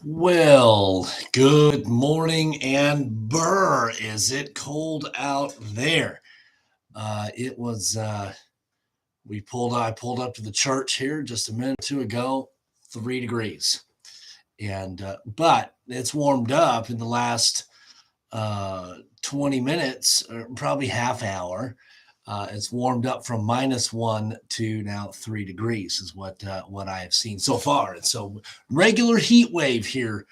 Well, good morning and burr. Is it cold out there? It was I pulled up to the church here just a minute or two ago, 3 degrees. And but it's warmed up in the last 20 minutes, or probably half hour. It's warmed up from -1 to now 3 degrees is what I have seen so far. And so regular heat wave here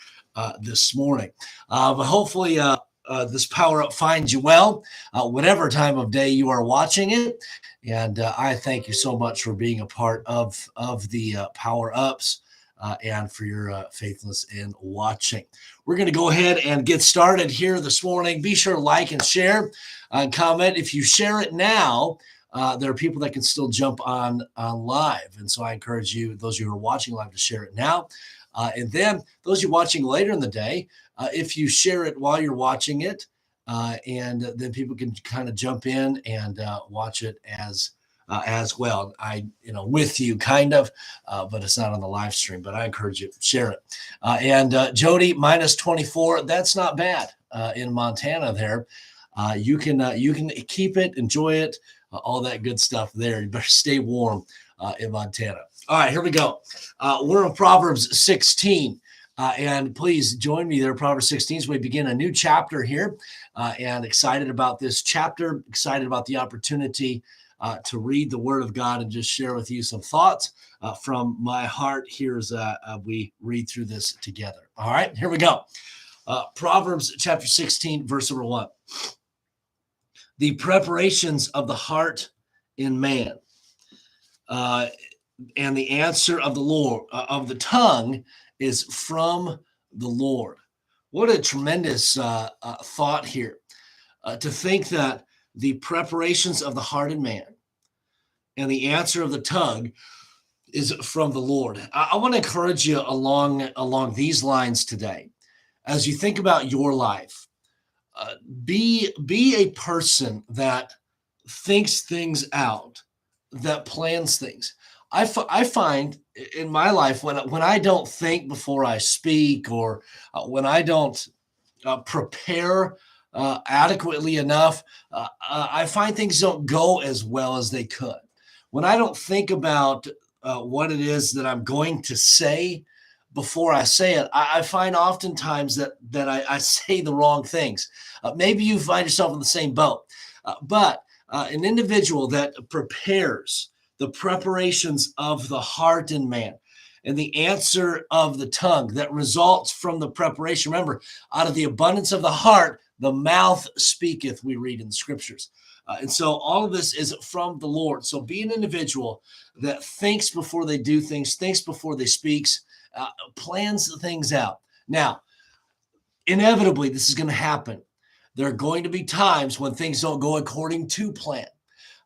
this morning. But hopefully this power up finds you well, whatever time of day you are watching it. And I thank you so much for being a part of the power ups. And for your faithfulness in watching. We're going to go ahead and get started here this morning. Be sure to like and share and comment. If you share it now, there are people that can still jump on live. And so I encourage you, those of you who are watching live, to share it now. And then those of you watching later in the day, if you share it while you're watching it, and then people can kind of jump in and watch it as well. With you kind of, but it's not on the live stream, but I encourage you to share it. And Jody, -24, that's not bad in Montana there. You can keep it, enjoy it, all that good stuff there. You better stay warm in Montana. All right, here we go. We're in Proverbs 16. And please join me there, Proverbs 16, as we begin a new chapter here. And excited about this chapter, excited about the opportunity to read the Word of God and just share with you some thoughts from my heart here as we read through this together. All right, here we go. Proverbs chapter 16, verse number 1. The preparations of the heart in man, and the answer of the Lord of the tongue is from the Lord. What a tremendous thought here, to think that the preparations of the heart in man and the answer of the tongue is from the Lord. I want to encourage you along these lines today. As you think about your life, be a person that thinks things out, that plans things. I find in my life when I don't think before I speak, or when I don't prepare adequately enough, I find things don't go as well as they could. When I don't think about what it is that I'm going to say before I say it, I find oftentimes that I say the wrong things. Maybe you find yourself in the same boat, but an individual that prepares the preparations of the heart in man and the answer of the tongue that results from the preparation. Remember, out of the abundance of the heart, the mouth speaketh, we read in the scriptures. And so all of this is from the Lord. So be an individual that thinks before they do things, thinks before they speaks, plans things out. Now, inevitably, this is going to happen. There are going to be times when things don't go according to plan.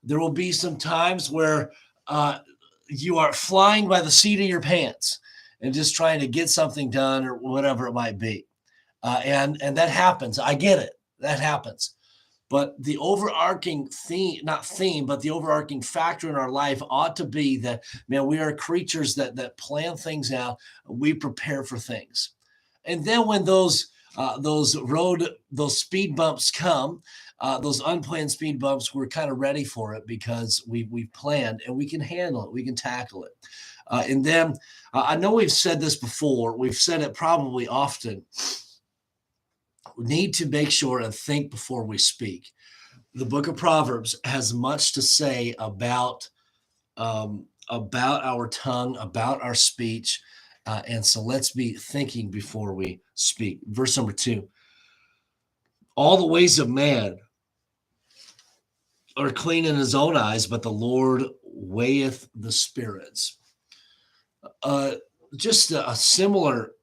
There will be some times where you are flying by the seat of your pants and just trying to get something done or whatever it might be. And that happens. I get it. That happens. But the overarching but the overarching factor in our life ought to be that, man, we are creatures that plan things out. We prepare for things. And then when those speed bumps come, those unplanned speed bumps, we're kind of ready for it because we've planned and we can handle it. We can tackle it. And then I know we've said this before. We've said it probably often. We need to make sure and think before we speak. The book of Proverbs has much to say about our tongue, about our speech. And so let's be thinking before we speak. Verse number 2. All the ways of man are clean in his own eyes, but the Lord weigheth the spirits. Just a similar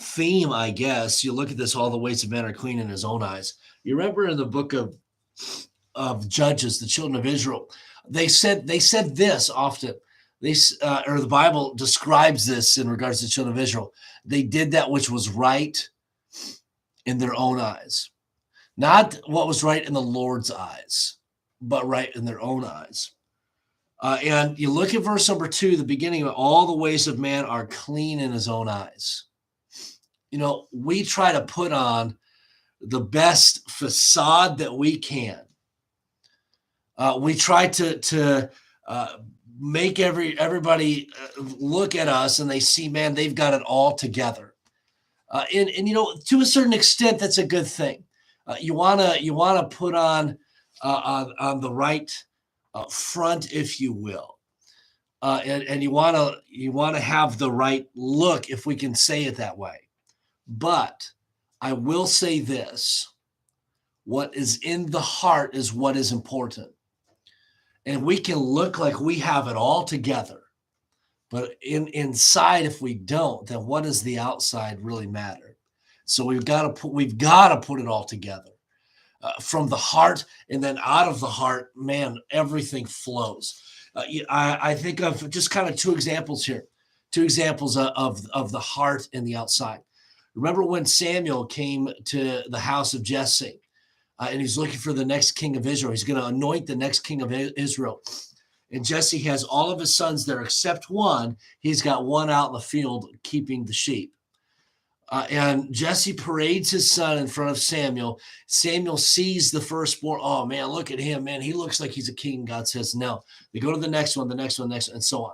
theme, I guess. You look at this, all the ways of man are clean in his own eyes. You remember in the book of Judges, the children of Israel, they said this often. Or the Bible describes this in regards to the children of Israel. They did that which was right in their own eyes. Not what was right in the Lord's eyes, but right in their own eyes. And you look at verse number 2, the beginning of all the ways of man are clean in his own eyes. We try to put on the best facade that we can. We try to make everybody look at us and they see, man, they've got it all together. And to a certain extent, that's a good thing. You wanna put on the right front, if you will, and you wanna have the right look, if we can say it that way. But I will say this: what is in the heart is what is important, and we can look like we have it all together, but inside, if we don't, then what does the outside really matter? So we've got to put it all together from the heart, and then out of the heart, man, everything flows. I think of just kind of two examples here, two examples of the heart and the outside. Remember when Samuel came to the house of Jesse, and he's looking for the next king of Israel. He's going to anoint the next king of Israel. And Jesse has all of his sons there except one. He's got one out in the field keeping the sheep. And Jesse parades his son in front of Samuel. Samuel sees the firstborn. Oh, man, look at him, man. He looks like he's a king. God says, no. They go to the next one, and so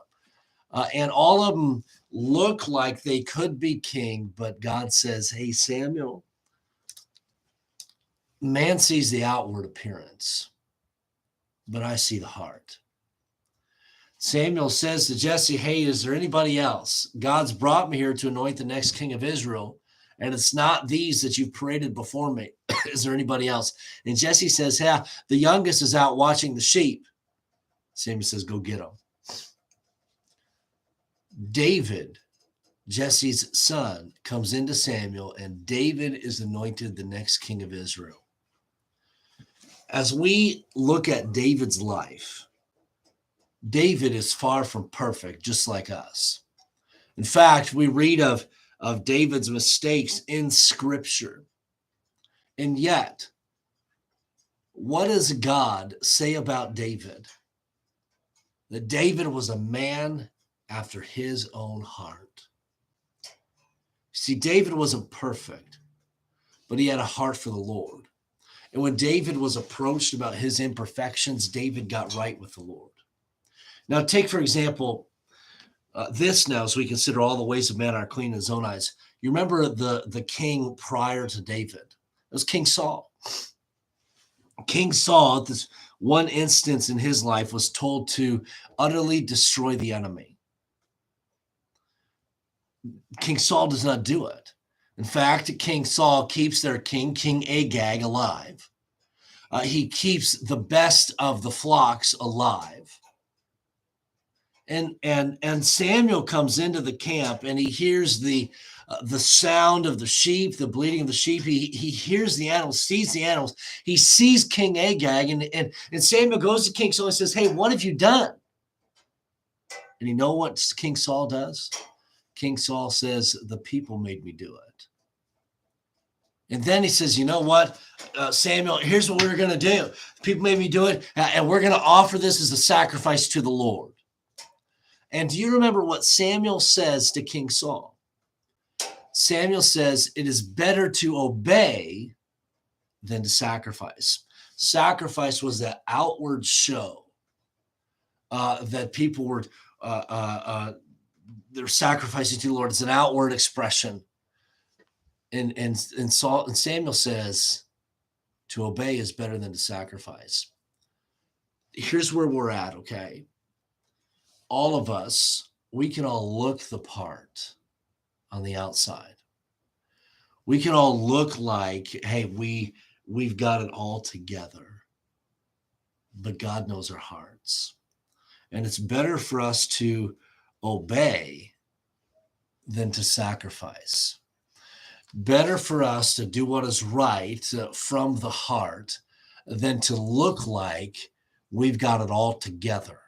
on. And all of them look like they could be king, but God says, hey, Samuel, man sees the outward appearance, but I see the heart. Samuel says to Jesse, hey, is there anybody else? God's brought me here to anoint the next king of Israel, and it's not these that you've paraded before me. Is there anybody else? And Jesse says, yeah, the youngest is out watching the sheep. Samuel says, go get him. David, Jesse's son, comes into Samuel, and David is anointed the next king of Israel. As we look at David's life, David is far from perfect, just like us. In fact, we read of David's mistakes in Scripture. And yet, what does God say about David? That David was a man after his own heart. See, David wasn't perfect, but he had a heart for the Lord. And when David was approached about his imperfections, David got right with the Lord. Now, take, for example, this now, as we consider all the ways of man are clean in his own eyes. You remember the king prior to David? It was King Saul. King Saul, at this one instance in his life, was told to utterly destroy the enemy. King Saul does not do it. In fact, King Saul keeps their king, King Agag, alive. He keeps the best of the flocks alive. And Samuel comes into the camp and he hears the sound of the sheep, the bleating of the sheep. He hears the animals, sees the animals. He sees King Agag, and Samuel goes to King Saul and says, hey, what have you done? And you know what King Saul does? King Saul says, the people made me do it. And then he says, you know what, Samuel, here's what we're going to do. People made me do it, and we're going to offer this as a sacrifice to the Lord. And do you remember what Samuel says to King Saul? Samuel says, it is better to obey than to sacrifice. Sacrifice was that outward show that people were they're sacrificing to the Lord. It's an outward expression. And Samuel says, to obey is better than to sacrifice. Here's where we're at, okay? All of us, we can all look the part on the outside. We can all look like, hey, we've got it all together. But God knows our hearts. And it's better for us to obey than to sacrifice. Better for us to do what is right from the heart than to look like we've got it all together.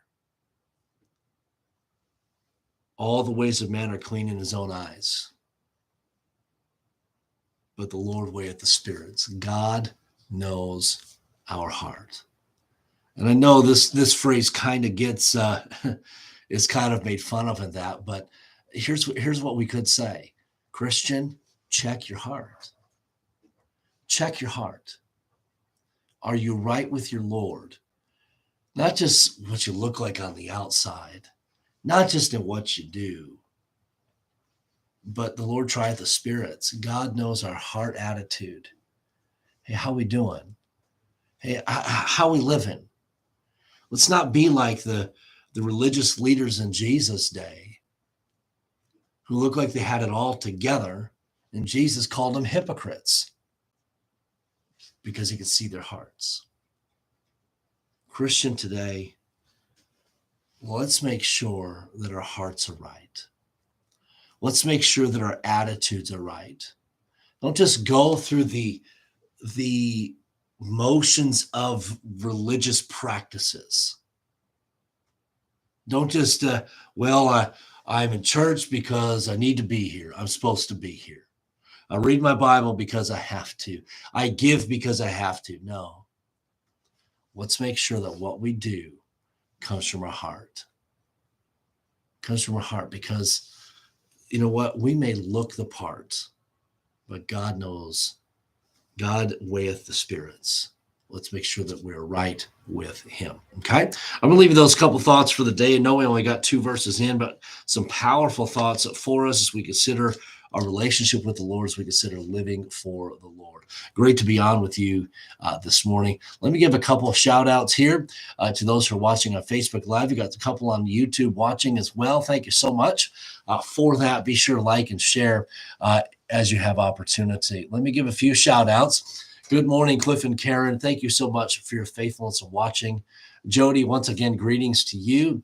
All the ways of man are clean in his own eyes, but the Lord weigheth the spirits. God knows our heart. And I know this phrase kind of gets is kind of made fun of in that, but here's what we could say. Christian, check your heart. Check your heart. Are you right with your Lord? Not just what you look like on the outside, not just in what you do, but the Lord trieth the spirits. God knows our heart attitude. Hey, how we doing? Hey, how we living? Let's not be like the religious leaders in Jesus' day who looked like they had it all together, and Jesus called them hypocrites because he could see their hearts. Christian today, let's make sure that our hearts are right. Let's make sure that our attitudes are right. Don't just go through the motions of religious practices. Don't just, I'm in church because I need to be here. I'm supposed to be here. I read my Bible because I have to. I give because I have to. No. Let's make sure that what we do comes from our heart. Comes from our heart, because you know what? We may look the part, but God knows. God weigheth the spirits. Let's make sure that we're right with him. Okay. I'm going to leave you those couple thoughts for the day. I know we only got 2 verses in, but some powerful thoughts for us as we consider our relationship with the Lord, as we consider living for the Lord. Great to be on with you this morning. Let me give a couple of shout outs here to those who are watching on Facebook Live. You got a couple on YouTube watching as well. Thank you so much for that. Be sure to like and share as you have opportunity. Let me give a few shout outs. Good morning, Cliff and Karen. Thank you so much for your faithfulness of watching. Jody, once again, greetings to you.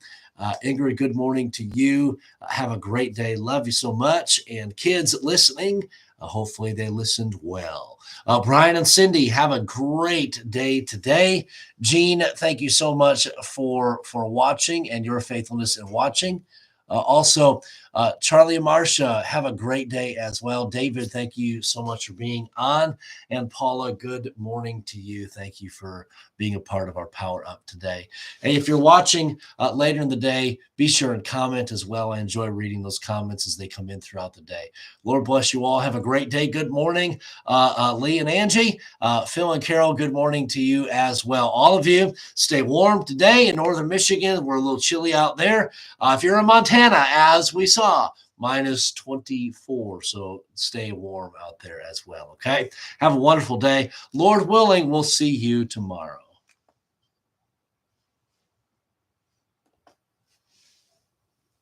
Ingrid, good morning to you. Have a great day. Love you so much. And kids listening, hopefully they listened well. Brian and Cindy, have a great day today. Jean, thank you so much for watching and your faithfulness in watching. Also, Charlie and Marcia, have a great day as well. David, thank you so much for being on. And Paula, good morning to you. Thank you for being a part of our Power Up today. Hey, if you're watching later in the day, be sure and comment as well. I enjoy reading those comments as they come in throughout the day. Lord bless you all. Have a great day. Good morning, Lee and Angie. Phil and Carol, good morning to you as well. All of you, stay warm today in northern Michigan. We're a little chilly out there. If you're in Montana, as we saw, minus 24. So stay warm out there as well. Okay. Have a wonderful day. Lord willing, we'll see you tomorrow.